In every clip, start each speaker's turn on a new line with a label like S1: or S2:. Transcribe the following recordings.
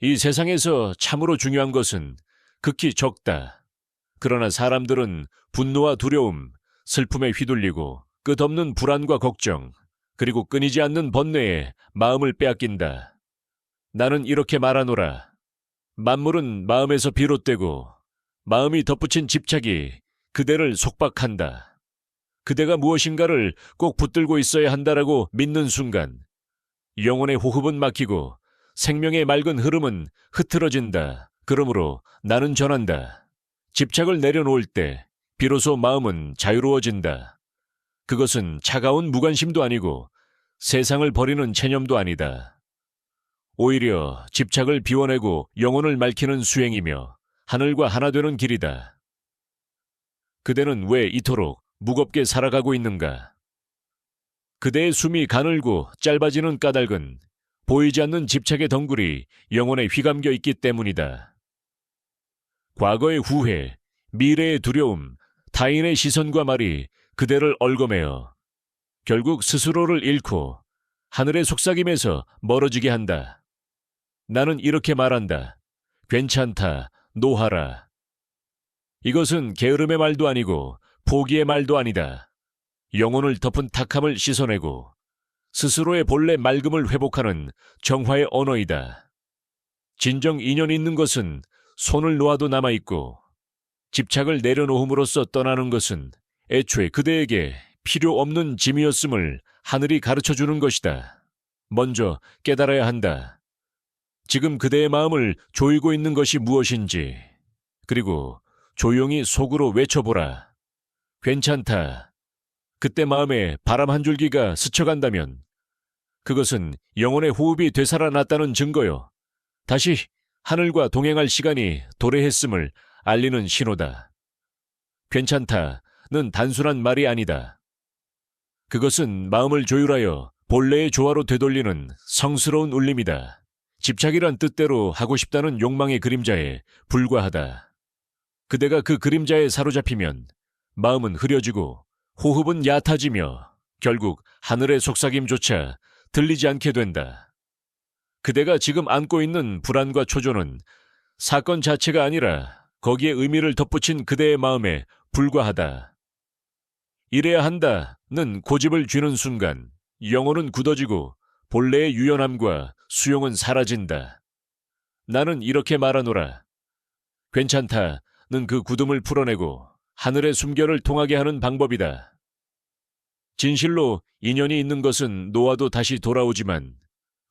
S1: 이 세상에서 참으로 중요한 것은 극히 적다. 그러나 사람들은 분노와 두려움, 슬픔에 휘둘리고 끝없는 불안과 걱정, 그리고 끊이지 않는 번뇌에 마음을 빼앗긴다. 나는 이렇게 말하노라. 만물은 마음에서 비롯되고 마음이 덧붙인 집착이 그대를 속박한다. 그대가 무엇인가를 꼭 붙들고 있어야 한다라고 믿는 순간 영혼의 호흡은 막히고 생명의 맑은 흐름은 흐트러진다. 그러므로 나는 전한다. 집착을 내려놓을 때 비로소 마음은 자유로워진다. 그것은 차가운 무관심도 아니고 세상을 버리는 체념도 아니다. 오히려 집착을 비워내고 영혼을 맑히는 수행이며 하늘과 하나 되는 길이다. 그대는 왜 이토록 무겁게 살아가고 있는가? 그대의 숨이 가늘고 짧아지는 까닭은 보이지 않는 집착의 덩굴이 영혼에 휘감겨 있기 때문이다. 과거의 후회, 미래의 두려움, 타인의 시선과 말이 그대를 얽어매어 결국 스스로를 잃고 하늘의 속삭임에서 멀어지게 한다. 나는 이렇게 말한다. 괜찮다, 놓아라. 이것은 게으름의 말도 아니고 포기의 말도 아니다. 영혼을 덮은 탁함을 씻어내고 스스로의 본래 맑음을 회복하는 정화의 언어이다. 진정 인연이 있는 것은 손을 놓아도 남아있고 집착을 내려놓음으로써 떠나는 것은 애초에 그대에게 필요 없는 짐이었음을 하늘이 가르쳐주는 것이다. 먼저 깨달아야 한다. 지금 그대의 마음을 조이고 있는 것이 무엇인지, 그리고 조용히 속으로 외쳐보라. 괜찮다. 그때 마음에 바람 한 줄기가 스쳐간다면 그것은 영혼의 호흡이 되살아났다는 증거요. 다시 하늘과 동행할 시간이 도래했음을 알리는 신호다. 괜찮다는 단순한 말이 아니다. 그것은 마음을 조율하여 본래의 조화로 되돌리는 성스러운 울림이다. 집착이란 뜻대로 하고 싶다는 욕망의 그림자에 불과하다. 그대가 그 그림자에 사로잡히면 마음은 흐려지고 호흡은 얕아지며 결국 하늘의 속삭임조차 들리지 않게 된다. 그대가 지금 안고 있는 불안과 초조는 사건 자체가 아니라 거기에 의미를 덧붙인 그대의 마음에 불과하다. 이래야 한다는 고집을 쥐는 순간 영혼은 굳어지고 본래의 유연함과 수용은 사라진다. 나는 이렇게 말하노라. 괜찮다는 그 굳음을 풀어내고 하늘의 숨결을 통하게 하는 방법이다. 진실로 인연이 있는 것은 놓아도 다시 돌아오지만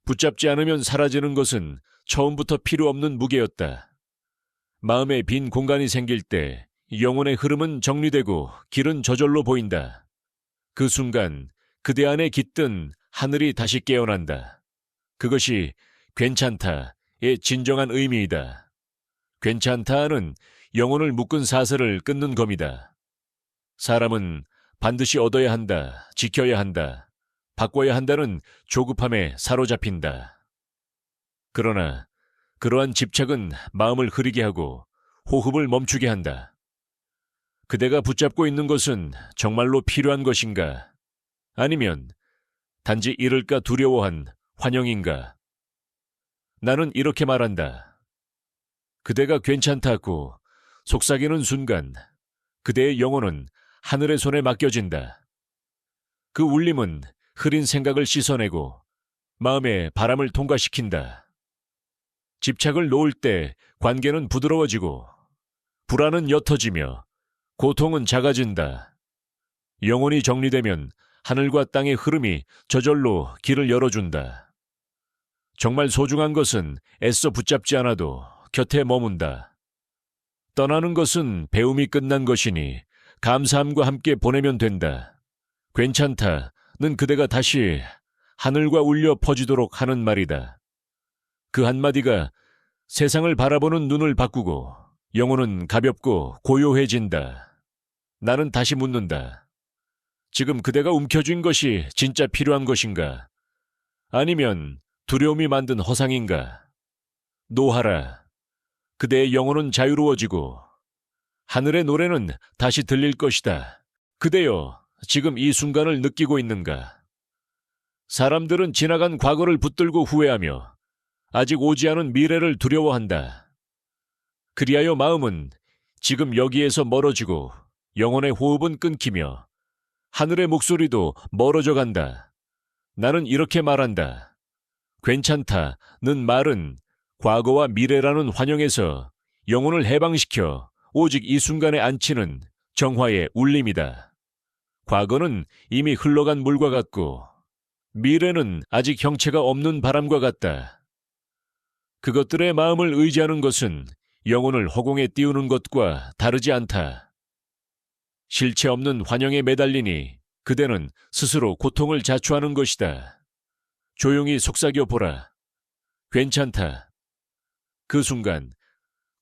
S1: 붙잡지 않으면 사라지는 것은 처음부터 필요 없는 무게였다. 마음에 빈 공간이 생길 때 영혼의 흐름은 정리되고 길은 저절로 보인다. 그 순간 그대 안에 깃든 하늘이 다시 깨어난다. 그것이 괜찮다의 진정한 의미이다. 괜찮다는 영혼을 묶은 사슬을 끊는 검이다. 사람은 반드시 얻어야 한다, 지켜야 한다, 바꿔야 한다는 조급함에 사로잡힌다. 그러나 그러한 집착은 마음을 흐리게 하고 호흡을 멈추게 한다. 그대가 붙잡고 있는 것은 정말로 필요한 것인가? 아니면 단지 잃을까 두려워한 환영인가? 나는 이렇게 말한다. 그대가 괜찮다고 속삭이는 순간 그대의 영혼은 하늘의 손에 맡겨진다. 그 울림은 흐린 생각을 씻어내고 마음의 바람을 통과시킨다. 집착을 놓을 때 관계는 부드러워지고 불안은 옅어지며 고통은 작아진다. 영혼이 정리되면 하늘과 땅의 흐름이 저절로 길을 열어준다. 정말 소중한 것은 애써 붙잡지 않아도 곁에 머문다. 떠나는 것은 배움이 끝난 것이니 감사함과 함께 보내면 된다. 괜찮다는 그대가 다시 하늘과 울려 퍼지도록 하는 말이다. 그 한마디가 세상을 바라보는 눈을 바꾸고 영혼은 가볍고 고요해진다. 나는 다시 묻는다. 지금 그대가 움켜쥔 것이 진짜 필요한 것인가? 아니면 두려움이 만든 허상인가? 놓아라. 그대의 영혼은 자유로워지고 하늘의 노래는 다시 들릴 것이다. 그대여, 지금 이 순간을 느끼고 있는가? 사람들은 지나간 과거를 붙들고 후회하며 아직 오지 않은 미래를 두려워한다. 그리하여 마음은 지금 여기에서 멀어지고 영혼의 호흡은 끊기며 하늘의 목소리도 멀어져 간다. 나는 이렇게 말한다. 괜찮다. 는 말은 과거와 미래라는 환영에서 영혼을 해방시켜 오직 이 순간에 앉히는 정화의 울림이다. 과거는 이미 흘러간 물과 같고 미래는 아직 형체가 없는 바람과 같다. 그것들의 마음을 의지하는 것은 영혼을 허공에 띄우는 것과 다르지 않다. 실체 없는 환영에 매달리니 그대는 스스로 고통을 자초하는 것이다. 조용히 속삭여 보라. 괜찮다. 그 순간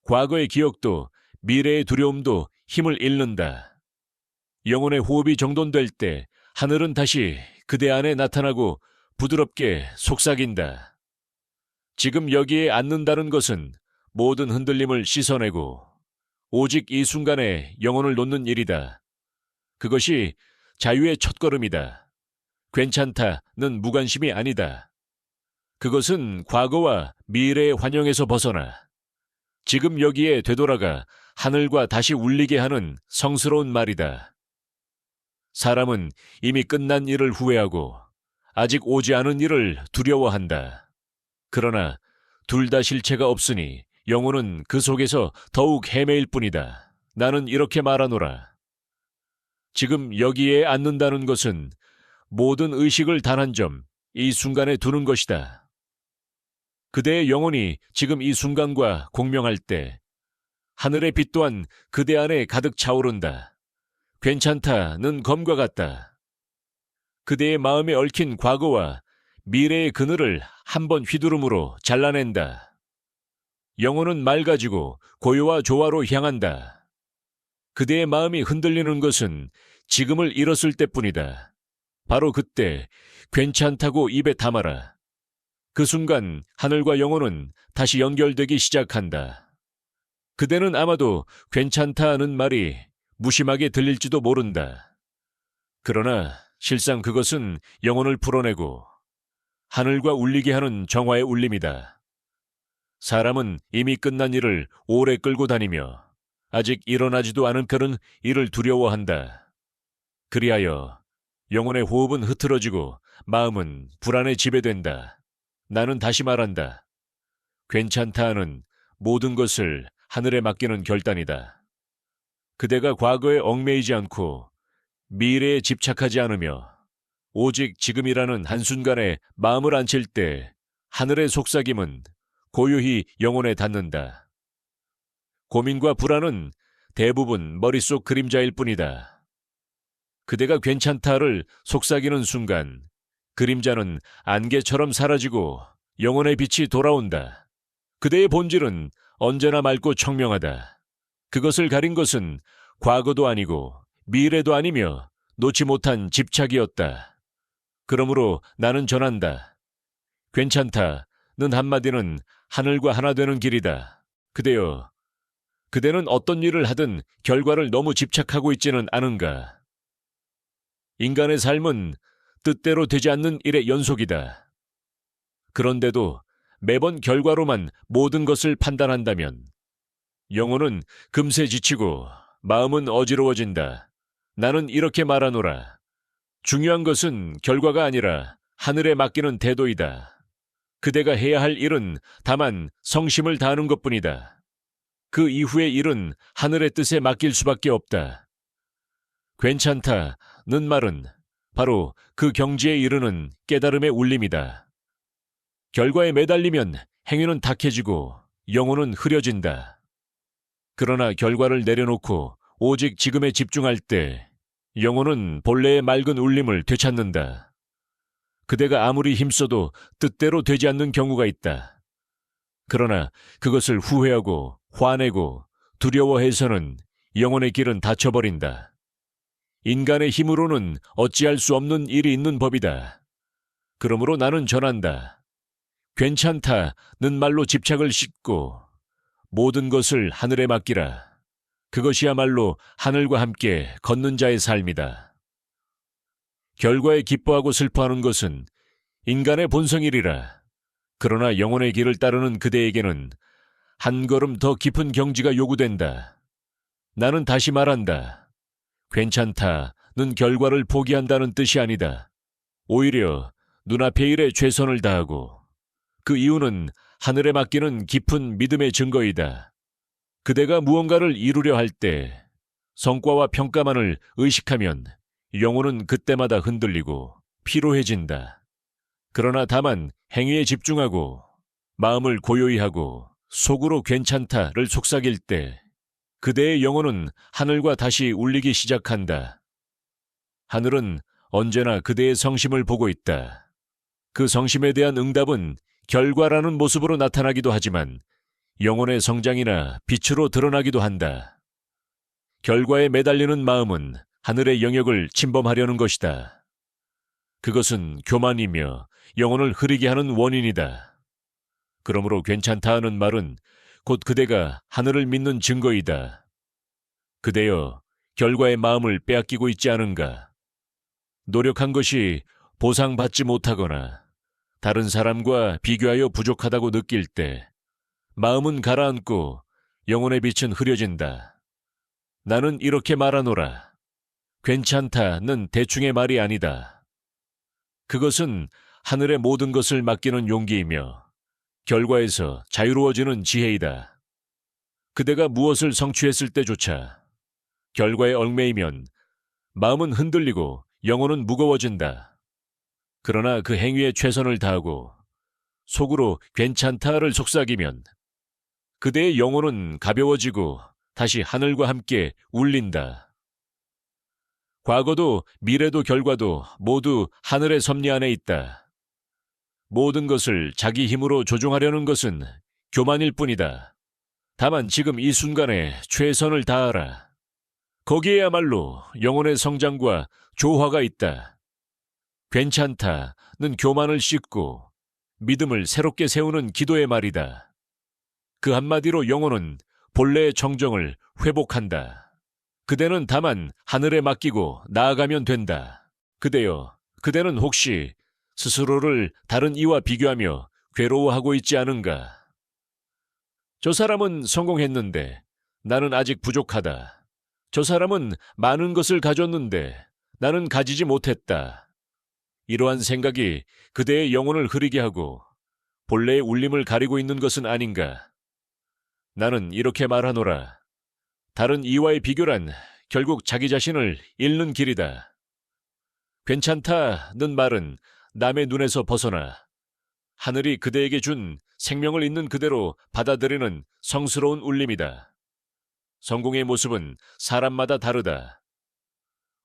S1: 과거의 기억도 미래의 두려움도 힘을 잃는다. 영혼의 호흡이 정돈될 때 하늘은 다시 그대 안에 나타나고 부드럽게 속삭인다. 지금 여기에 앉는다는 것은 모든 흔들림을 씻어내고 오직 이 순간에 영혼을 놓는 일이다. 그것이 자유의 첫걸음이다. 괜찮다는 무관심이 아니다. 그것은 과거와 미래의 환영에서 벗어나 지금 여기에 되돌아가 하늘과 다시 울리게 하는 성스러운 말이다. 사람은 이미 끝난 일을 후회하고 아직 오지 않은 일을 두려워한다. 그러나 둘 다 실체가 없으니 영혼은 그 속에서 더욱 헤매일 뿐이다. 나는 이렇게 말하노라. 지금 여기에 앉는다는 것은 모든 의식을 단 한 점, 이 순간에 두는 것이다. 그대의 영혼이 지금 이 순간과 공명할 때 하늘의 빛 또한 그대 안에 가득 차오른다. 괜찮다는 검과 같다. 그대의 마음에 얽힌 과거와 미래의 그늘을 한 번 휘두름으로 잘라낸다. 영혼은 맑아지고 고요와 조화로 향한다. 그대의 마음이 흔들리는 것은 지금을 잃었을 때뿐이다. 바로 그때 괜찮다고 입에 담아라. 그 순간 하늘과 영혼은 다시 연결되기 시작한다. 그대는 아마도 괜찮다는 말이 무심하게 들릴지도 모른다. 그러나 실상 그것은 영혼을 풀어내고 하늘과 울리게 하는 정화의 울림이다. 사람은 이미 끝난 일을 오래 끌고 다니며 아직 일어나지도 않은 그런 일을 두려워한다. 그리하여 영혼의 호흡은 흐트러지고 마음은 불안에 지배된다. 나는 다시 말한다. 괜찮다는 모든 것을 하늘에 맡기는 결단이다. 그대가 과거에 얽매이지 않고 미래에 집착하지 않으며 오직 지금이라는 한순간에 마음을 앉힐 때 하늘의 속삭임은 고요히 영혼에 닿는다. 고민과 불안은 대부분 머릿속 그림자일 뿐이다. 그대가 괜찮다를 속삭이는 순간 그림자는 안개처럼 사라지고 영혼의 빛이 돌아온다. 그대의 본질은 언제나 맑고 청명하다. 그것을 가린 것은 과거도 아니고 미래도 아니며 놓지 못한 집착이었다. 그러므로 나는 전한다. 괜찮다는 한마디는 하늘과 하나 되는 길이다. 그대여, 그대는 어떤 일을 하든 결과를 너무 집착하고 있지는 않은가? 인간의 삶은 뜻대로 되지 않는 일의 연속이다. 그런데도 매번 결과로만 모든 것을 판단한다면 영혼은 금세 지치고 마음은 어지러워진다. 나는 이렇게 말하노라. 중요한 것은 결과가 아니라 하늘에 맡기는 태도이다. 그대가 해야 할 일은 다만 성심을 다하는 것뿐이다. 그 이후의 일은 하늘의 뜻에 맡길 수밖에 없다. 괜찮다는 말은 바로 그 경지에 이르는 깨달음의 울림이다. 결과에 매달리면 행위는 탁해지고 영혼은 흐려진다. 그러나 결과를 내려놓고 오직 지금에 집중할 때 영혼은 본래의 맑은 울림을 되찾는다. 그대가 아무리 힘써도 뜻대로 되지 않는 경우가 있다. 그러나 그것을 후회하고 화내고 두려워해서는 영혼의 길은 닫혀버린다. 인간의 힘으로는 어찌할 수 없는 일이 있는 법이다. 그러므로 나는 전한다. 괜찮다는 말로 집착을 싣고 모든 것을 하늘에 맡기라. 그것이야말로 하늘과 함께 걷는 자의 삶이다. 결과에 기뻐하고 슬퍼하는 것은 인간의 본성이리라. 그러나 영혼의 길을 따르는 그대에게는 한 걸음 더 깊은 경지가 요구된다. 나는 다시 말한다. 괜찮다는 결과를 포기한다는 뜻이 아니다. 오히려 눈앞의 일에 최선을 다하고 그 이유는 하늘에 맡기는 깊은 믿음의 증거이다. 그대가 무언가를 이루려 할 때 성과와 평가만을 의식하면 영혼은 그때마다 흔들리고 피로해진다. 그러나 다만 행위에 집중하고 마음을 고요히 하고 속으로 괜찮다를 속삭일 때 그대의 영혼은 하늘과 다시 울리기 시작한다. 하늘은 언제나 그대의 성심을 보고 있다. 그 성심에 대한 응답은 결과라는 모습으로 나타나기도 하지만 영혼의 성장이나 빛으로 드러나기도 한다. 결과에 매달리는 마음은 하늘의 영역을 침범하려는 것이다. 그것은 교만이며 영혼을 흐리게 하는 원인이다. 그러므로 괜찮다 하는 말은 곧 그대가 하늘을 믿는 증거이다. 그대여, 결과의 마음을 빼앗기고 있지 않은가? 노력한 것이 보상받지 못하거나 다른 사람과 비교하여 부족하다고 느낄 때 마음은 가라앉고 영혼의 빛은 흐려진다. 나는 이렇게 말하노라. 괜찮다는 대충의 말이 아니다. 그것은 하늘의 모든 것을 맡기는 용기이며 결과에서 자유로워지는 지혜이다. 그대가 무엇을 성취했을 때조차 결과에 얽매이면 마음은 흔들리고 영혼은 무거워진다. 그러나 그 행위에 최선을 다하고 속으로 괜찮다를 속삭이면 그대의 영혼은 가벼워지고 다시 하늘과 함께 울린다. 과거도 미래도 결과도 모두 하늘의 섭리 안에 있다. 모든 것을 자기 힘으로 조종하려는 것은 교만일 뿐이다. 다만 지금 이 순간에 최선을 다하라. 거기에야말로 영혼의 성장과 조화가 있다. 괜찮다는 교만을 씻고 믿음을 새롭게 세우는 기도의 말이다. 그 한마디로 영혼은 본래의 정정을 회복한다. 그대는 다만 하늘에 맡기고 나아가면 된다. 그대여, 그대는 혹시 스스로를 다른 이와 비교하며 괴로워하고 있지 않은가? 저 사람은 성공했는데 나는 아직 부족하다. 저 사람은 많은 것을 가졌는데 나는 가지지 못했다. 이러한 생각이 그대의 영혼을 흐리게 하고 본래의 울림을 가리고 있는 것은 아닌가? 나는 이렇게 말하노라. 다른 이와의 비교란 결국 자기 자신을 잃는 길이다. 괜찮다는 말은 남의 눈에서 벗어나 하늘이 그대에게 준 생명을 있는 그대로 받아들이는 성스러운 울림이다. 성공의 모습은 사람마다 다르다.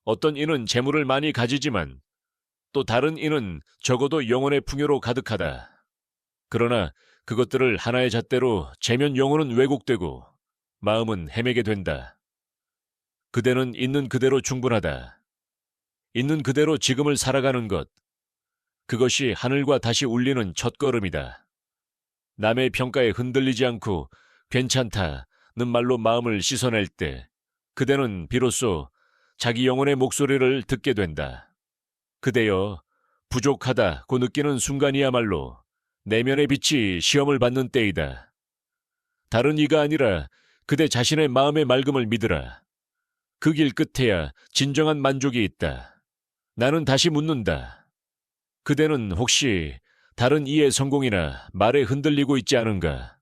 S1: 어떤 이는 재물을 많이 가지지만 또 다른 이는 적어도 영혼의 풍요로 가득하다. 그러나 그것들을 하나의 잣대로 재면 영혼은 왜곡되고 마음은 헤매게 된다. 그대는 있는 그대로 충분하다. 있는 그대로 지금을 살아가는 것. 그것이 하늘과 다시 울리는 첫걸음이다. 남의 평가에 흔들리지 않고 괜찮다는 말로 마음을 씻어낼 때 그대는 비로소 자기 영혼의 목소리를 듣게 된다. 그대여, 부족하다고 느끼는 순간이야말로 내면의 빛이 시험을 받는 때이다. 다른 이가 아니라 그대 자신의 마음의 맑음을 믿으라. 그 길 끝에야 진정한 만족이 있다. 나는 다시 묻는다. 그대는 혹시 다른 이의 성공이나 말에 흔들리고 있지 않은가?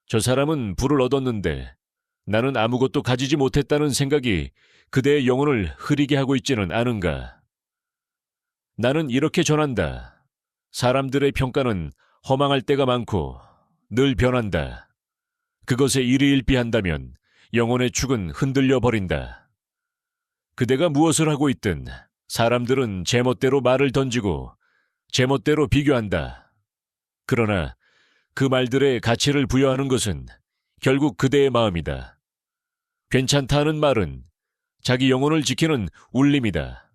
S1: 저 사람은 부를 얻었는데 나는 아무것도 가지지 못했다는 생각이 그대의 영혼을 흐리게 하고 있지는 않은가? 나는 이렇게 전한다. 사람들의 평가는 허망할 때가 많고 늘 변한다. 그것에 일희일비한다면 영혼의 축은 흔들려 버린다. 그대가 무엇을 하고 있든 사람들은 제멋대로 말을 던지고 제멋대로 비교한다. 그러나 그 말들의 가치를 부여하는 것은 결국 그대의 마음이다. 괜찮다는 말은 자기 영혼을 지키는 울림이다.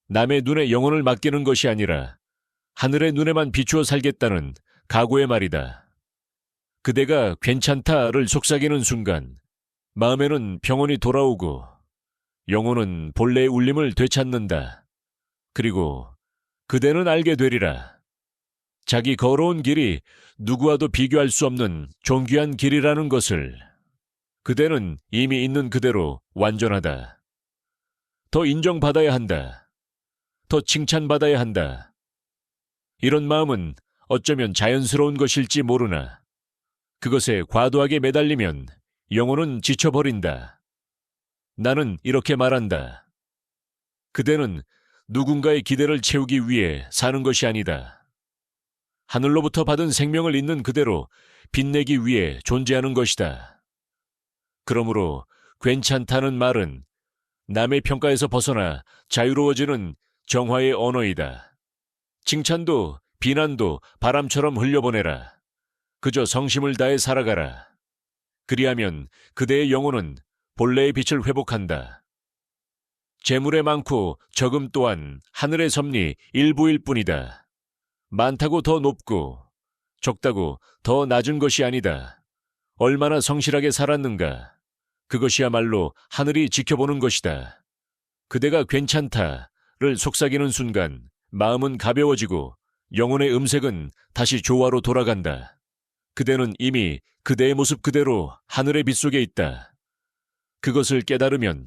S1: 남의 눈에 영혼을 맡기는 것이 아니라 하늘의 눈에만 비추어 살겠다는 각오의 말이다. 그대가 괜찮다를 속삭이는 순간 마음에는 평온이 돌아오고 영혼은 본래의 울림을 되찾는다. 그리고 그대는 알게 되리라. 자기 걸어온 길이 누구와도 비교할 수 없는 존귀한 길이라는 것을. 그대는 이미 있는 그대로 완전하다. 더 인정받아야 한다. 더 칭찬받아야 한다. 이런 마음은 어쩌면 자연스러운 것일지 모르나 그것에 과도하게 매달리면 영혼은 지쳐버린다. 나는 이렇게 말한다. 그대는 누군가의 기대를 채우기 위해 사는 것이 아니다. 하늘로부터 받은 생명을 있는 그대로 빛내기 위해 존재하는 것이다. 그러므로 괜찮다는 말은 남의 평가에서 벗어나 자유로워지는 정화의 언어이다. 칭찬도 비난도 바람처럼 흘려보내라. 그저 성심을 다해 살아가라. 그리하면 그대의 영혼은 본래의 빛을 회복한다. 재물의 많고 적음 또한 하늘의 섭리 일부일 뿐이다. 많다고 더 높고 적다고 더 낮은 것이 아니다. 얼마나 성실하게 살았는가. 그것이야말로 하늘이 지켜보는 것이다. 그대가 괜찮다를 속삭이는 순간 마음은 가벼워지고 영혼의 음색은 다시 조화로 돌아간다. 그대는 이미 그대의 모습 그대로 하늘의 빛 속에 있다. 그것을 깨달으면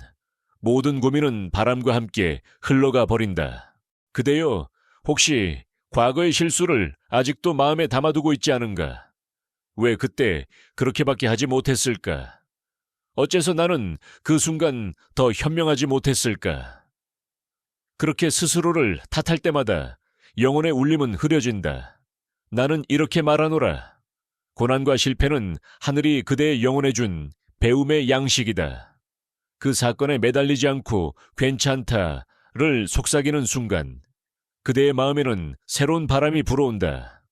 S1: 모든 고민은 바람과 함께 흘러가 버린다. 그대여, 혹시 과거의 실수를 아직도 마음에 담아두고 있지 않은가? 왜 그때 그렇게밖에 하지 못했을까? 어째서 나는 그 순간 더 현명하지 못했을까? 그렇게 스스로를 탓할 때마다 영혼의 울림은 흐려진다. 나는 이렇게 말하노라. 고난과 실패는 하늘이 그대의 영혼에 준 배움의 양식이다. 그 사건에 매달리지 않고 괜찮다를 속삭이는 순간 그대의 마음에는 새로운 바람이 불어온다.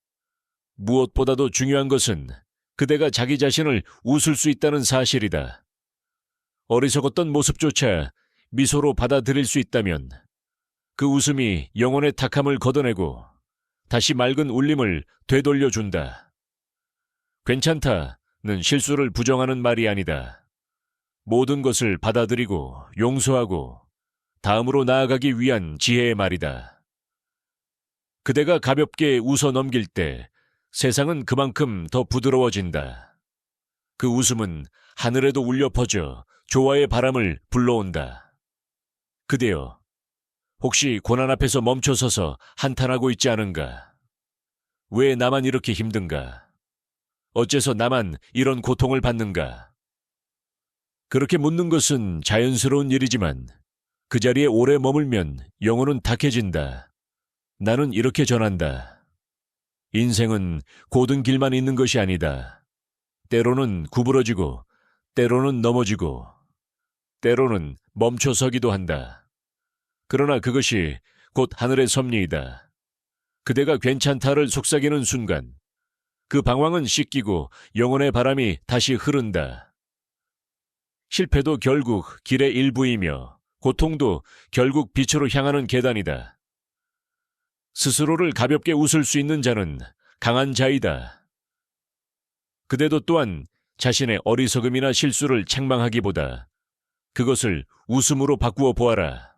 S1: 무엇보다도 중요한 것은 그대가 자기 자신을 웃을 수 있다는 사실이다. 어리석었던 모습조차 미소로 받아들일 수 있다면 그 웃음이 영혼의 탁함을 걷어내고 다시 맑은 울림을 되돌려준다. 괜찮다는 실수를 부정하는 말이 아니다. 모든 것을 받아들이고 용서하고 다음으로 나아가기 위한 지혜의 말이다. 그대가 가볍게 웃어 넘길 때 세상은 그만큼 더 부드러워진다. 그 웃음은 하늘에도 울려 퍼져 조화의 바람을 불러온다. 그대여, 혹시 고난 앞에서 멈춰서서 한탄하고 있지 않은가? 왜 나만 이렇게 힘든가? 어째서 나만 이런 고통을 받는가? 그렇게 묻는 것은 자연스러운 일이지만 그 자리에 오래 머물면 영혼은 탁해진다. 나는 이렇게 전한다. 인생은 고든 길만 있는 것이 아니다. 때로는 구부러지고 때로는 넘어지고 때로는 멈춰서기도 한다. 그러나 그것이 곧 하늘의 섭리이다. 그대가 괜찮다를 속삭이는 순간 그 방황은 씻기고 영혼의 바람이 다시 흐른다. 실패도 결국 길의 일부이며 고통도 결국 빛으로 향하는 계단이다. 스스로를 가볍게 웃을 수 있는 자는 강한 자이다. 그대도 또한 자신의 어리석음이나 실수를 책망하기보다 그것을 웃음으로 바꾸어 보아라.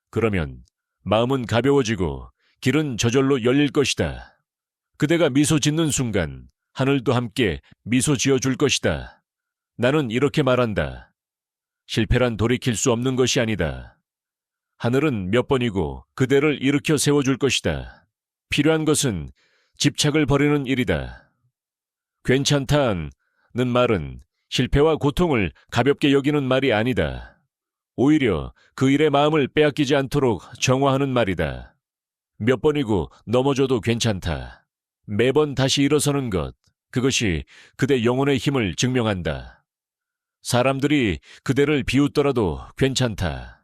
S1: 그러면 마음은 가벼워지고 길은 저절로 열릴 것이다. 그대가 미소 짓는 순간 하늘도 함께 미소 지어줄 것이다. 나는 이렇게 말한다. 실패란 돌이킬 수 없는 것이 아니다. 하늘은 몇 번이고 그대를 일으켜 세워줄 것이다. 필요한 것은 집착을 버리는 일이다. 괜찮다는 말은 실패와 고통을 가볍게 여기는 말이 아니다. 오히려 그 일의 마음을 빼앗기지 않도록 정화하는 말이다. 몇 번이고 넘어져도 괜찮다. 매번 다시 일어서는 것, 그것이 그대 영혼의 힘을 증명한다. 사람들이 그대를 비웃더라도 괜찮다.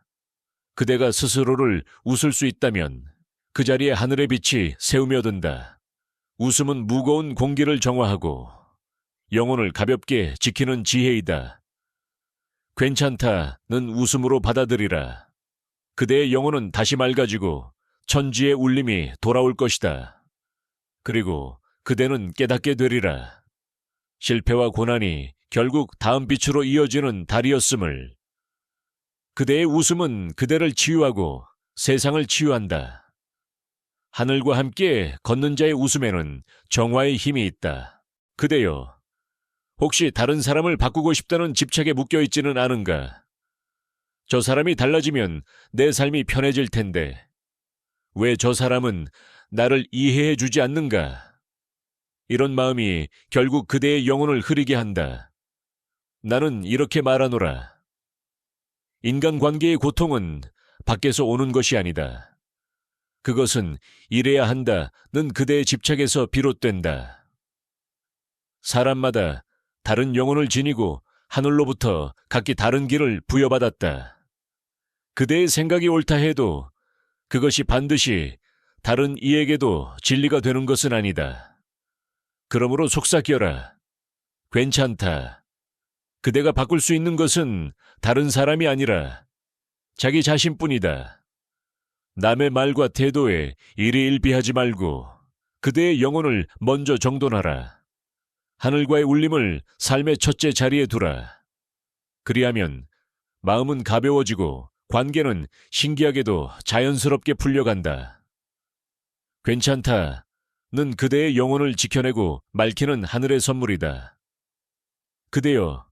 S1: 그대가 스스로를 웃을 수 있다면 그 자리에 하늘의 빛이 새우며든다. 웃음은 무거운 공기를 정화하고 영혼을 가볍게 지키는 지혜이다. 괜찮다는 웃음으로 받아들이라. 그대의 영혼은 다시 맑아지고 천지의 울림이 돌아올 것이다. 그리고 그대는 깨닫게 되리라. 실패와 고난이 결국 다음 빛으로 이어지는 달이었음을. 그대의 웃음은 그대를 치유하고 세상을 치유한다. 하늘과 함께 걷는 자의 웃음에는 정화의 힘이 있다. 그대여, 혹시 다른 사람을 바꾸고 싶다는 집착에 묶여있지는 않은가? 저 사람이 달라지면 내 삶이 편해질 텐데 왜 저 사람은 나를 이해해 주지 않는가? 이런 마음이 결국 그대의 영혼을 흐리게 한다. 나는 이렇게 말하노라. 인간관계의 고통은 밖에서 오는 것이 아니다. 그것은 이래야 한다는 그대의 집착에서 비롯된다. 사람마다 다른 영혼을 지니고 하늘로부터 각기 다른 길을 부여받았다. 그대의 생각이 옳다 해도 그것이 반드시 다른 이에게도 진리가 되는 것은 아니다. 그러므로 속삭여라. 괜찮다. 그대가 바꿀 수 있는 것은 다른 사람이 아니라 자기 자신뿐이다. 남의 말과 태도에 일희일비하지 말고 그대의 영혼을 먼저 정돈하라. 하늘과의 울림을 삶의 첫째 자리에 두라. 그리하면 마음은 가벼워지고 관계는 신기하게도 자연스럽게 풀려간다. 괜찮다는 그대의 영혼을 지켜내고 맑히는 하늘의 선물이다. 그대여,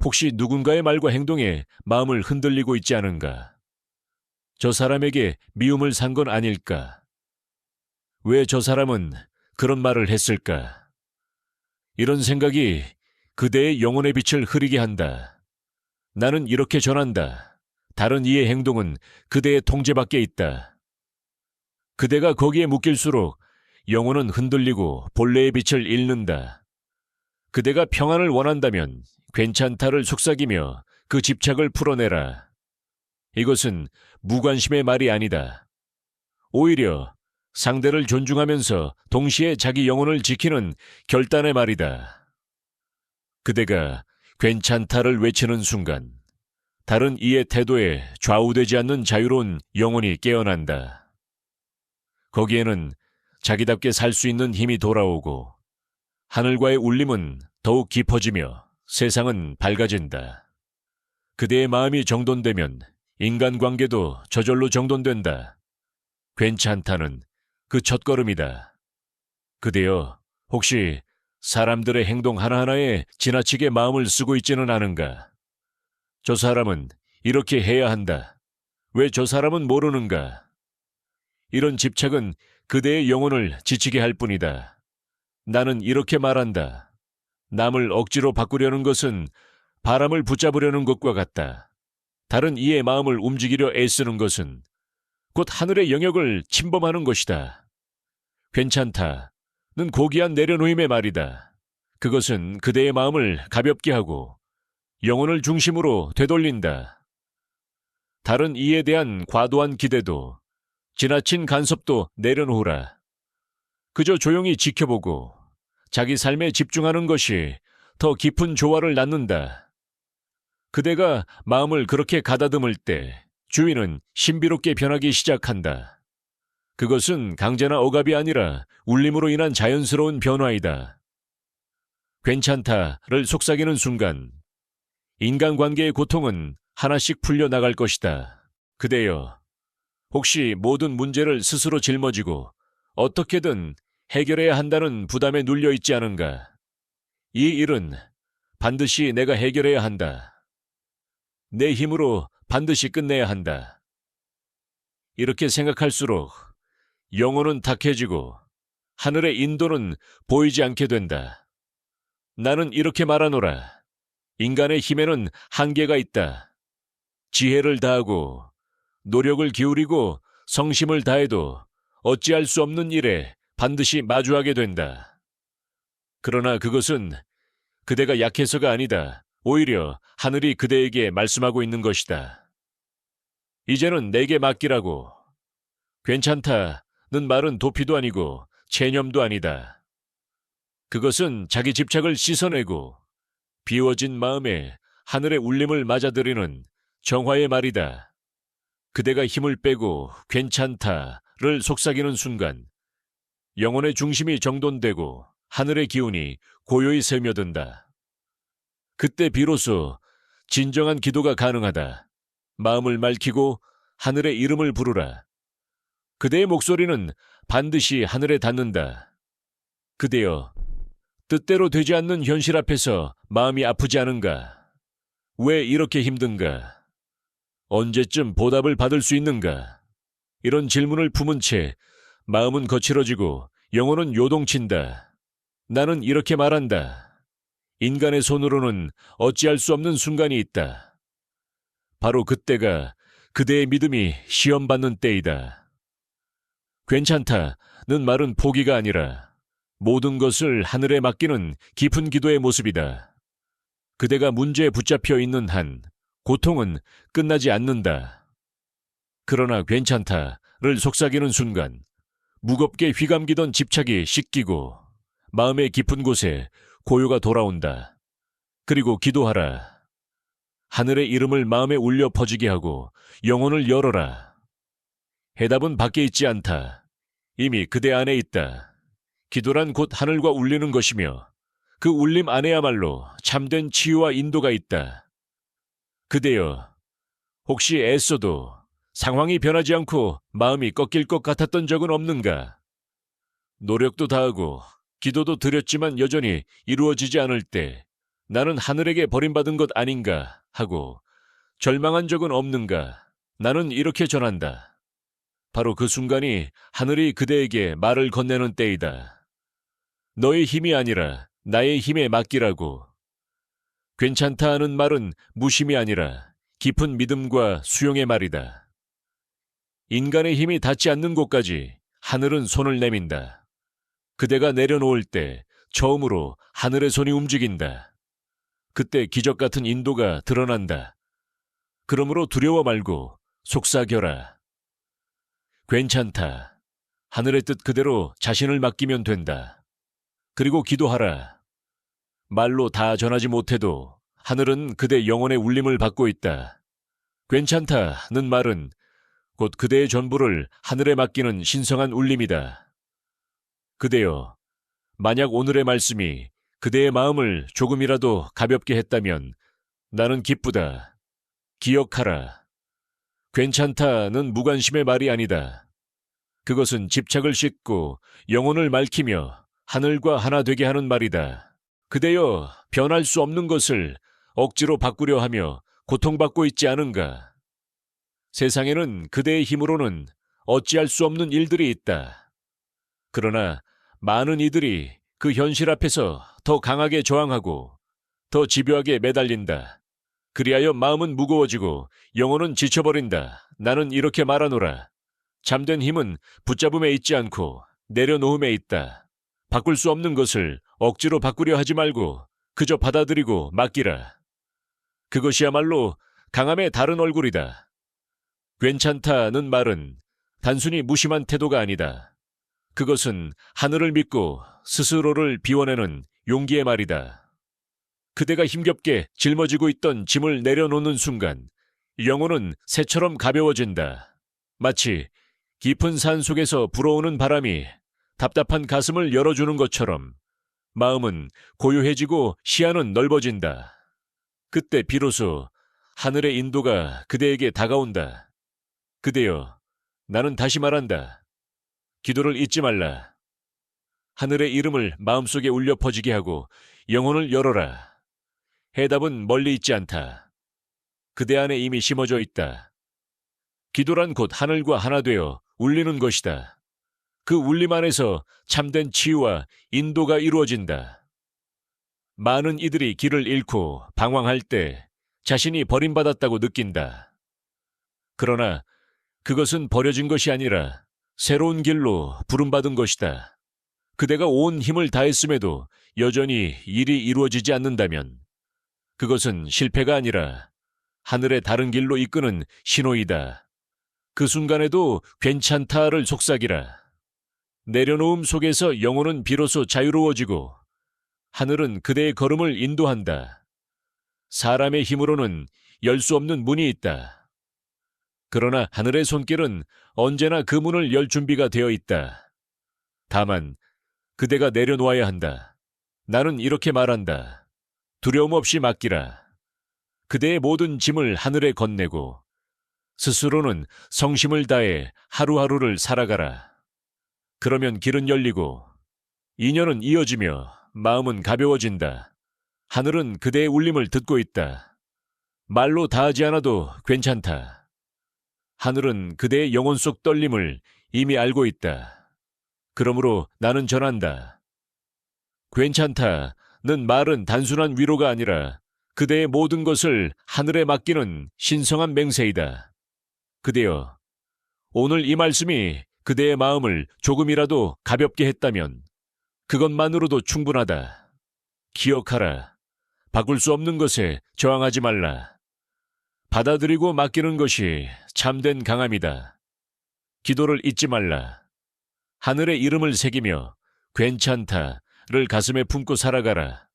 S1: 혹시 누군가의 말과 행동에 마음을 흔들리고 있지 않은가? 저 사람에게 미움을 산 건 아닐까? 왜 저 사람은 그런 말을 했을까? 이런 생각이 그대의 영혼의 빛을 흐리게 한다. 나는 이렇게 전한다. 다른 이의 행동은 그대의 통제 밖에 있다. 그대가 거기에 묶일수록 영혼은 흔들리고 본래의 빛을 잃는다. 그대가 평안을 원한다면 괜찮다를 속삭이며 그 집착을 풀어내라. 이것은 무관심의 말이 아니다. 오히려 상대를 존중하면서 동시에 자기 영혼을 지키는 결단의 말이다. 그대가 괜찮다를 외치는 순간 다른 이의 태도에 좌우되지 않는 자유로운 영혼이 깨어난다. 거기에는 자기답게 살 수 있는 힘이 돌아오고 하늘과의 울림은 더욱 깊어지며 세상은 밝아진다. 그대의 마음이 정돈되면 인간관계도 저절로 정돈된다. 괜찮다는 그 첫걸음이다. 그대여, 혹시 사람들의 행동 하나하나에 지나치게 마음을 쓰고 있지는 않은가? 저 사람은 이렇게 해야 한다. 왜 저 사람은 모르는가? 이런 집착은 그대의 영혼을 지치게 할 뿐이다. 나는 이렇게 말한다. 남을 억지로 바꾸려는 것은 바람을 붙잡으려는 것과 같다. 다른 이의 마음을 움직이려 애쓰는 것은 곧 하늘의 영역을 침범하는 것이다. 괜찮다는 고귀한 내려놓임의 말이다. 그것은 그대의 마음을 가볍게 하고 영혼을 중심으로 되돌린다. 다른 이에 대한 과도한 기대도 지나친 간섭도 내려놓으라. 그저 조용히 지켜보고 자기 삶에 집중하는 것이 더 깊은 조화를 낳는다. 그대가 마음을 그렇게 가다듬을 때 주위는 신비롭게 변하기 시작한다. 그것은 강제나 억압이 아니라 울림으로 인한 자연스러운 변화이다. 괜찮다를 속삭이는 순간 인간관계의 고통은 하나씩 풀려나갈 것이다. 그대여, 혹시 모든 문제를 스스로 짊어지고 어떻게든 해결해야 한다는 부담에 눌려 있지 않은가? 이 일은 반드시 내가 해결해야 한다. 내 힘으로 반드시 끝내야 한다. 이렇게 생각할수록 영혼은 탁해지고 하늘의 인도는 보이지 않게 된다. 나는 이렇게 말하노라. 인간의 힘에는 한계가 있다. 지혜를 다하고 노력을 기울이고 성심을 다해도 어찌할 수 없는 일에 반드시 마주하게 된다. 그러나 그것은 그대가 약해서가 아니다. 오히려 하늘이 그대에게 말씀하고 있는 것이다. 이제는 내게 맡기라고. 괜찮다는 말은 도피도 아니고 체념도 아니다. 그것은 자기 집착을 씻어내고 비워진 마음에 하늘의 울림을 맞아들이는 정화의 말이다. 그대가 힘을 빼고 괜찮다를 속삭이는 순간 영혼의 중심이 정돈되고 하늘의 기운이 고요히 스며든다. 그때 비로소 진정한 기도가 가능하다. 마음을 맑히고 하늘의 이름을 부르라. 그대의 목소리는 반드시 하늘에 닿는다. 그대여, 뜻대로 되지 않는 현실 앞에서 마음이 아프지 않은가? 왜 이렇게 힘든가? 언제쯤 보답을 받을 수 있는가? 이런 질문을 품은 채 마음은 거칠어지고 영혼은 요동친다. 나는 이렇게 말한다. 인간의 손으로는 어찌할 수 없는 순간이 있다. 바로 그때가 그대의 믿음이 시험받는 때이다. 괜찮다는 말은 포기가 아니라 모든 것을 하늘에 맡기는 깊은 기도의 모습이다. 그대가 문제에 붙잡혀 있는 한 고통은 끝나지 않는다. 그러나 괜찮다를 속삭이는 순간 무겁게 휘감기던 집착이 씻기고 마음의 깊은 곳에 고요가 돌아온다. 그리고 기도하라. 하늘의 이름을 마음에 울려 퍼지게 하고 영혼을 열어라. 해답은 밖에 있지 않다. 이미 그대 안에 있다. 기도란 곧 하늘과 울리는 것이며 그 울림 안에야말로 참된 치유와 인도가 있다. 그대여, 혹시 애써도 상황이 변하지 않고 마음이 꺾일 것 같았던 적은 없는가? 노력도 다하고 기도도 드렸지만 여전히 이루어지지 않을 때 나는 하늘에게 버림받은 것 아닌가 하고 절망한 적은 없는가? 나는 이렇게 전한다. 바로 그 순간이 하늘이 그대에게 말을 건네는 때이다. 너의 힘이 아니라 나의 힘에 맡기라고. 괜찮다 하는 말은 무심이 아니라 깊은 믿음과 수용의 말이다. 인간의 힘이 닿지 않는 곳까지 하늘은 손을 내민다. 그대가 내려놓을 때 처음으로 하늘의 손이 움직인다. 그때 기적 같은 인도가 드러난다. 그러므로 두려워 말고 속삭여라. 괜찮다. 하늘의 뜻 그대로 자신을 맡기면 된다. 그리고 기도하라. 말로 다 전하지 못해도 하늘은 그대 영혼의 울림을 받고 있다. 괜찮다는 말은 곧 그대의 전부를 하늘에 맡기는 신성한 울림이다. 그대여, 만약 오늘의 말씀이 그대의 마음을 조금이라도 가볍게 했다면 나는 기쁘다. 기억하라. 괜찮다는 무관심의 말이 아니다. 그것은 집착을 씻고 영혼을 맑히며 하늘과 하나 되게 하는 말이다. 그대여, 변할 수 없는 것을 억지로 바꾸려 하며 고통받고 있지 않은가? 세상에는 그대의 힘으로는 어찌할 수 없는 일들이 있다. 그러나 많은 이들이 그 현실 앞에서 더 강하게 저항하고 더 집요하게 매달린다. 그리하여 마음은 무거워지고 영혼은 지쳐버린다. 나는 이렇게 말하노라. 잠든 힘은 붙잡음에 있지 않고 내려놓음에 있다. 바꿀 수 없는 것을 억지로 바꾸려 하지 말고 그저 받아들이고 맡기라. 그것이야말로 강함의 다른 얼굴이다. 괜찮다는 말은 단순히 무심한 태도가 아니다. 그것은 하늘을 믿고 스스로를 비워내는 용기의 말이다. 그대가 힘겹게 짊어지고 있던 짐을 내려놓는 순간 영혼은 새처럼 가벼워진다. 마치 깊은 산 속에서 불어오는 바람이 답답한 가슴을 열어주는 것처럼 마음은 고요해지고 시야는 넓어진다. 그때 비로소 하늘의 인도가 그대에게 다가온다. 그대여, 나는 다시 말한다. 기도를 잊지 말라. 하늘의 이름을 마음속에 울려 퍼지게 하고 영혼을 열어라. 해답은 멀리 있지 않다. 그대 안에 이미 심어져 있다. 기도란 곧 하늘과 하나 되어 울리는 것이다. 그 울림 안에서 참된 치유와 인도가 이루어진다. 많은 이들이 길을 잃고 방황할 때 자신이 버림받았다고 느낀다. 그러나 그것은 버려진 것이 아니라 새로운 길로 부름받은 것이다. 그대가 온 힘을 다했음에도 여전히 일이 이루어지지 않는다면 그것은 실패가 아니라 하늘의 다른 길로 이끄는 신호이다. 그 순간에도 괜찮다를 속삭이라. 내려놓음 속에서 영혼은 비로소 자유로워지고 하늘은 그대의 걸음을 인도한다. 사람의 힘으로는 열 수 없는 문이 있다. 그러나 하늘의 손길은 언제나 그 문을 열 준비가 되어 있다. 다만 그대가 내려놓아야 한다. 나는 이렇게 말한다. 두려움 없이 맡기라. 그대의 모든 짐을 하늘에 건네고 스스로는 성심을 다해 하루하루를 살아가라. 그러면 길은 열리고 인연은 이어지며 마음은 가벼워진다. 하늘은 그대의 울림을 듣고 있다. 말로 다하지 않아도 괜찮다. 하늘은 그대의 영혼 속 떨림을 이미 알고 있다. 그러므로 나는 전한다. 괜찮다는 말은 단순한 위로가 아니라 그대의 모든 것을 하늘에 맡기는 신성한 맹세이다. 그대여, 오늘 이 말씀이 그대의 마음을 조금이라도 가볍게 했다면 그것만으로도 충분하다. 기억하라. 바꿀 수 없는 것에 저항하지 말라. 받아들이고 맡기는 것이 참된 강함이다. 기도를 잊지 말라. 하늘의 이름을 새기며 괜찮다를 가슴에 품고 살아가라.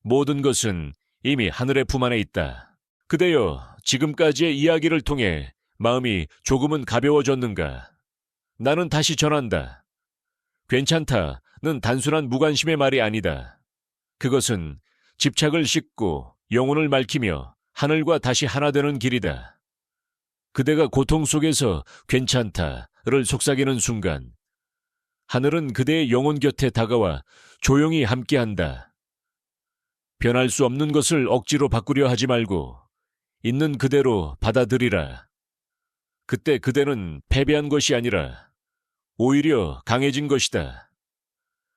S1: 모든 것은 이미 하늘의 품 안에 있다. 그대여, 지금까지의 이야기를 통해 마음이 조금은 가벼워졌는가? 나는 다시 전한다. 괜찮다는 단순한 무관심의 말이 아니다. 그것은 집착을 싣고 영혼을 맑히며 하늘과 다시 하나 되는 길이다. 그대가 고통 속에서 괜찮다를 속삭이는 순간 하늘은 그대의 영혼 곁에 다가와 조용히 함께한다. 변할 수 없는 것을 억지로 바꾸려 하지 말고 있는 그대로 받아들이라. 그때 그대는 패배한 것이 아니라 오히려 강해진 것이다.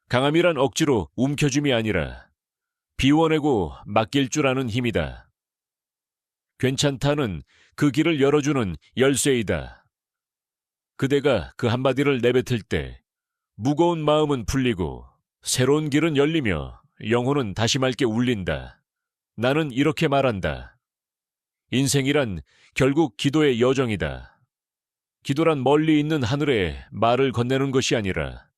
S1: 강함이란 억지로 움켜줌이 아니라 비워내고 맡길 줄 아는 힘이다. 괜찮다는 그 길을 열어주는 열쇠이다. 그대가 그 한마디를 내뱉을 때 무거운 마음은 풀리고 새로운 길은 열리며 영혼은 다시 맑게 울린다. 나는 이렇게 말한다. 인생이란 결국 기도의 여정이다. 기도란 멀리 있는 하늘에 말을 건네는 것이 아니라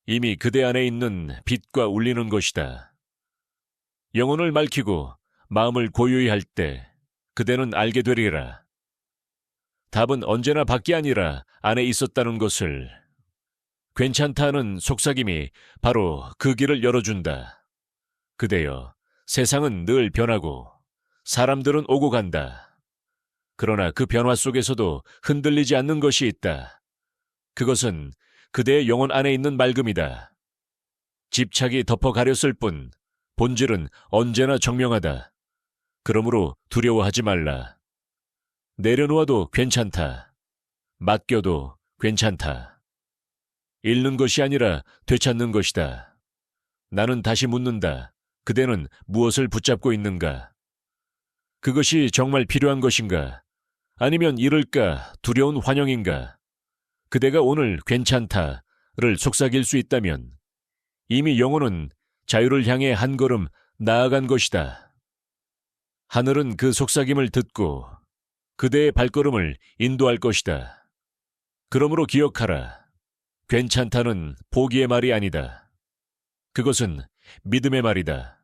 S1: 이미 그대 안에 있는 빛과 울리는 것이다. 영혼을 맑히고 마음을 고요히 할 때 그대는 알게 되리라. 답은 언제나 밖이 아니라 안에 있었다는 것을. 괜찮다는 속삭임이 바로 그 길을 열어준다. 그대여, 세상은 늘 변하고 사람들은 오고 간다. 그러나 그 변화 속에서도 흔들리지 않는 것이 있다. 그것은 그대의 영혼 안에 있는 맑음이다. 집착이 덮어가렸을 뿐 본질은 언제나 정명하다. 그러므로 두려워하지 말라. 내려놓아도 괜찮다. 맡겨도 괜찮다. 잃는 것이 아니라 되찾는 것이다. 나는 다시 묻는다. 그대는 무엇을 붙잡고 있는가? 그것이 정말 필요한 것인가? 아니면 잃을까 두려운 환영인가? 그대가 오늘 괜찮다를 속삭일 수 있다면 이미 영혼은 자유를 향해 한 걸음 나아간 것이다. 하늘은 그 속삭임을 듣고 그대의 발걸음을 인도할 것이다. 그러므로 기억하라. 괜찮다는 포기의 말이 아니다. 그것은 믿음의 말이다.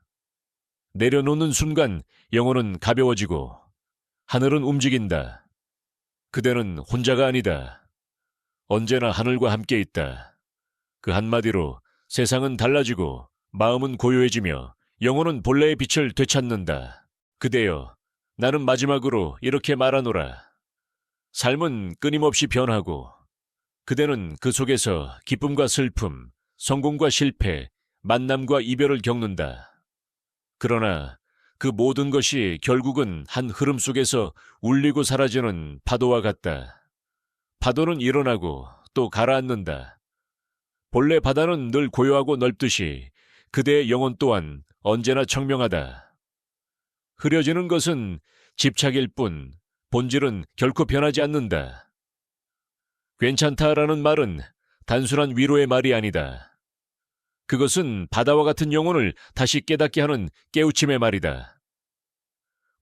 S1: 내려놓는 순간 영혼은 가벼워지고 하늘은 움직인다. 그대는 혼자가 아니다. 언제나 하늘과 함께 있다. 그 한마디로 세상은 달라지고 마음은 고요해지며 영혼은 본래의 빛을 되찾는다. 그대여, 나는 마지막으로 이렇게 말하노라. 삶은 끊임없이 변하고 그대는 그 속에서 기쁨과 슬픔, 성공과 실패, 만남과 이별을 겪는다. 그러나 그 모든 것이 결국은 한 흐름 속에서 울리고 사라지는 파도와 같다. 파도는 일어나고 또 가라앉는다. 본래 바다는 늘 고요하고 넓듯이 그대의 영혼 또한 언제나 청명하다. 흐려지는 것은 집착일 뿐 본질은 결코 변하지 않는다. 괜찮다라는 말은 단순한 위로의 말이 아니다. 그것은 바다와 같은 영혼을 다시 깨닫게 하는 깨우침의 말이다.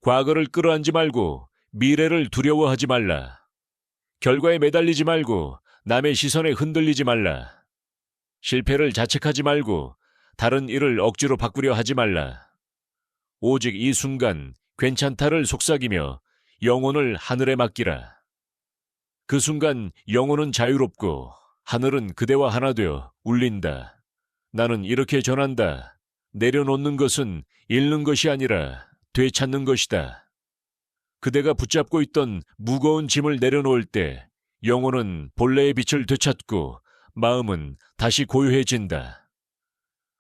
S1: 과거를 끌어안지 말고 미래를 두려워하지 말라. 결과에 매달리지 말고 남의 시선에 흔들리지 말라. 실패를 자책하지 말고 다른 일을 억지로 바꾸려 하지 말라. 오직 이 순간 괜찮다를 속삭이며 영혼을 하늘에 맡기라. 그 순간 영혼은 자유롭고 하늘은 그대와 하나 되어 울린다. 나는 이렇게 전한다. 내려놓는 것은 잃는 것이 아니라 되찾는 것이다. 그대가 붙잡고 있던 무거운 짐을 내려놓을 때 영혼은 본래의 빛을 되찾고 마음은 다시 고요해진다.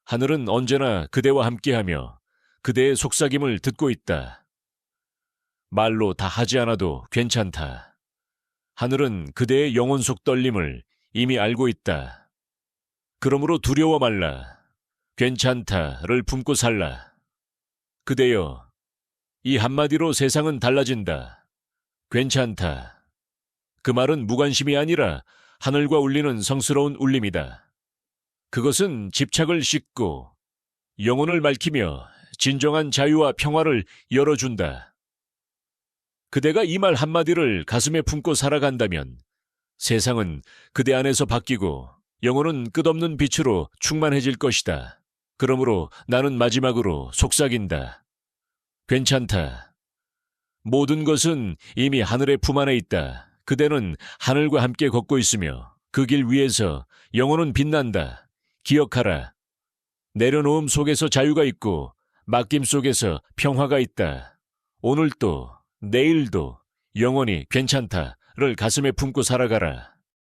S1: 하늘은 언제나 그대와 함께하며 그대의 속삭임을 듣고 있다. 말로 다 하지 않아도 괜찮다. 하늘은 그대의 영혼 속 떨림을 이미 알고 있다. 그러므로 두려워 말라. 괜찮다를 품고 살라. 그대여, 이 한마디로 세상은 달라진다. 괜찮다. 그 말은 무관심이 아니라 하늘과 울리는 성스러운 울림이다. 그것은 집착을 씻고 영혼을 맑히며 진정한 자유와 평화를 열어준다. 그대가 이 말 한마디를 가슴에 품고 살아간다면 세상은 그대 안에서 바뀌고 영혼은 끝없는 빛으로 충만해질 것이다. 그러므로 나는 마지막으로 속삭인다. 괜찮다. 모든 것은 이미 하늘의 품 안에 있다. 그대는 하늘과 함께 걷고 있으며 그 길 위에서 영혼은 빛난다. 기억하라. 내려놓음 속에서 자유가 있고 맡김 속에서 평화가 있다. 오늘도 내일도 영원히 괜찮다를 가슴에 품고 살아가라.